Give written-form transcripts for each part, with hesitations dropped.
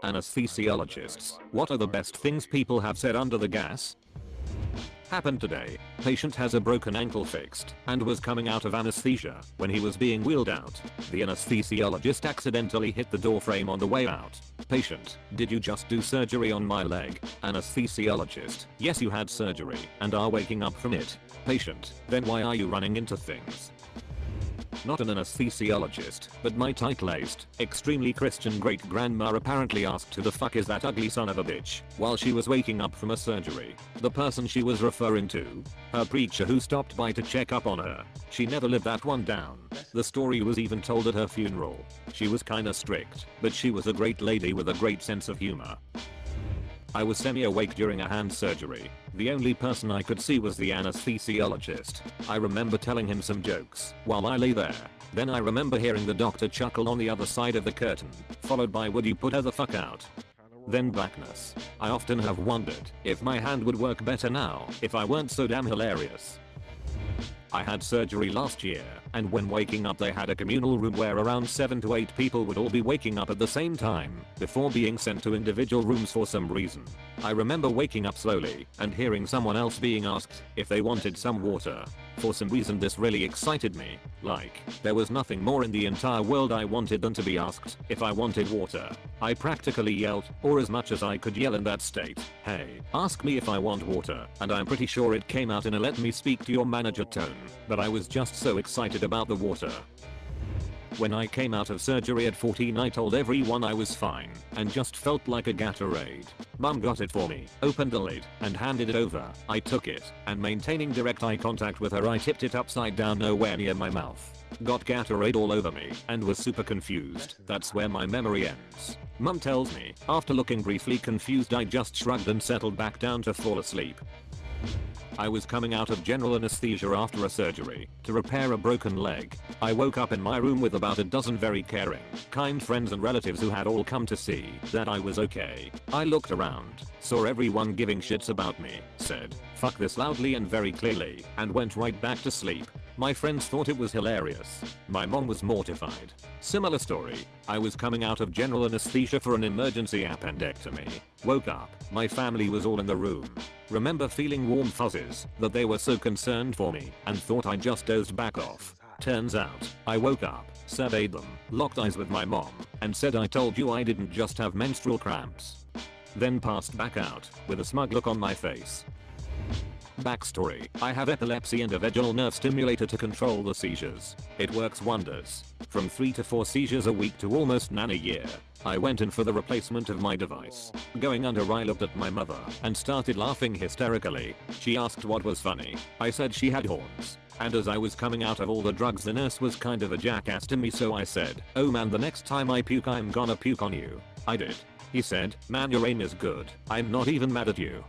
Anesthesiologists, what are the best things people have said under the gas? Happened today. Patient has a broken ankle fixed and was coming out of anesthesia when he was being wheeled out. The anesthesiologist accidentally hit the door frame on the way out. Patient, did you just do surgery on my leg? Anesthesiologist, yes, you had surgery and are waking up from it. Patient, then why are you running into things? Not an anesthesiologist, but my tight-laced, extremely Christian great-grandma apparently asked who the fuck is that ugly son of a bitch while she was waking up from a surgery. The person she was referring to? Her preacher who stopped by to check up on her. She never lived that one down. The story was even told at her funeral. She was kinda strict, but she was a great lady with a great sense of humor. I was semi-awake during a hand surgery. The only person I could see was the anesthesiologist. I remember telling him some jokes while I lay there. Then I remember hearing the doctor chuckle on the other side of the curtain, followed by "would you put her the fuck out?" Then blackness. I often have wondered if my hand would work better now if I weren't so damn hilarious. I had surgery last year, and when waking up they had a communal room where around 7 to 8 people would all be waking up at the same time before being sent to individual rooms for some reason. I remember waking up slowly and hearing someone else being asked if they wanted some water. For some reason this really excited me. Like, there was nothing more in the entire world I wanted than to be asked if I wanted water. I practically yelled, or as much as I could yell in that state, "Hey, ask me if I want water," and I'm pretty sure it came out in a "let me speak to your manager" tone. But I was just so excited about the water. When I came out of surgery at 14 I told everyone I was fine and just felt like a Gatorade. Mum got it for me, opened the lid, and handed it over. I took it, and maintaining direct eye contact with her I tipped it upside down nowhere near my mouth. Got Gatorade all over me and was super confused. That's where my memory ends. Mum tells me, after looking briefly confused I just shrugged and settled back down to fall asleep. I was coming out of general anesthesia after a surgery to repair a broken leg. I woke up in my room with about a dozen very caring, kind friends and relatives who had all come to see that I was okay. I looked around, saw everyone giving shits about me, said "fuck this" loudly and very clearly, and went right back to sleep. My friends thought it was hilarious. My mom was mortified. Similar story. I was coming out of general anesthesia for an emergency appendectomy. Woke up, my family was all in the room. Remember feeling warm fuzzies that they were so concerned for me and thought I just dozed back off. Turns out, I woke up, surveyed them, locked eyes with my mom, and said "I told you I didn't just have menstrual cramps." Then passed back out with a smug look on my face. Backstory: I have epilepsy and a vagal nerve stimulator to control the seizures. It works wonders. From 3 to 4 seizures a week to almost none a year. I went in for the replacement of my device. Going under I looked at my mother and started laughing hysterically. She asked what was funny. I said she had horns. And as I was coming out of all the drugs the nurse was kind of a jackass to me, so I said, "Oh man, the next time I puke I'm gonna puke on you." I did. He said, "Man, your aim is good. I'm not even mad at you."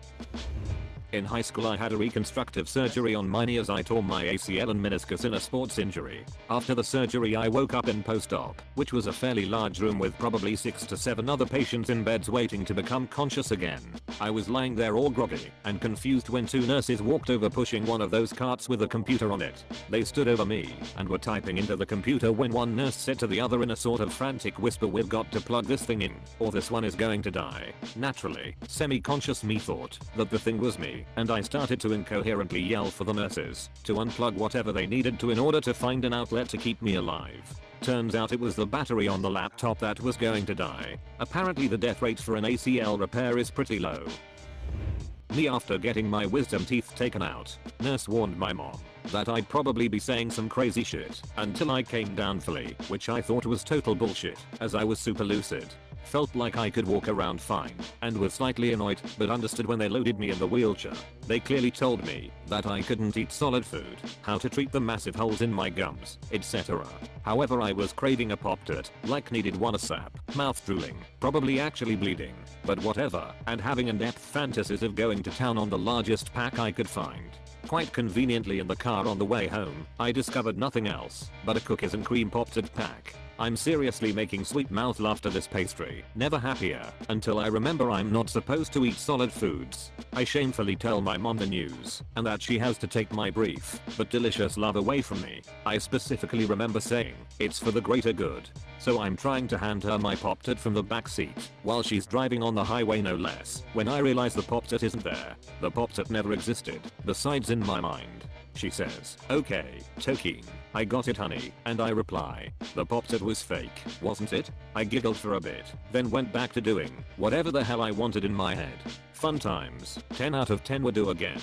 In high school I had a reconstructive surgery on my knee as I tore my ACL and meniscus in a sports injury. After the surgery I woke up in post-op, which was a fairly large room with probably 6 to 7 other patients in beds waiting to become conscious again. I was lying there all groggy and confused when 2 nurses walked over pushing one of those carts with a computer on it. They stood over me and were typing into the computer when one nurse said to the other in a sort of frantic whisper, "We've got to plug this thing in or this one is going to die." Naturally, semi-conscious me thought that the thing was me, and I started to incoherently yell for the nurses to unplug whatever they needed to in order to find an outlet to keep me alive. Turns out it was the battery on the laptop that was going to die. Apparently the death rate for an ACL repair is pretty low. Me after getting my wisdom teeth taken out. Nurse warned my mom that I'd probably be saying some crazy shit until I came down fully, which I thought was total bullshit as I was super lucid. Felt like I could walk around fine and was slightly annoyed but understood when they loaded me in the wheelchair. They clearly told me that I couldn't eat solid food, how to treat the massive holes in my gums, etc. However, I was craving a Pop-Tart, like needed one ASAP, mouth drooling, probably actually bleeding, but whatever, and having in-depth fantasies of going to town on the largest pack I could find. Quite conveniently in the car on the way home, I discovered nothing else but a cookies and cream Pop-Tart pack. I'm seriously making sweet mouth laughter this pastry. Never happier until I remember I'm not supposed to eat solid foods. I shamefully tell my mom the news and that she has to take my brief but delicious love away from me. I specifically remember saying it's for the greater good. So I'm trying to hand her my Pop-Tart from the back seat while she's driving on the highway no less when I realize the Pop-Tart isn't there. The Pop-Tart never existed. Besides in my mind. She says, okay, Tokeen, I got it honey, and I reply, the Pop-Tart was fake, wasn't it? I giggled for a bit, then went back to doing whatever the hell I wanted in my head. Fun times, 10 out of 10 would do again.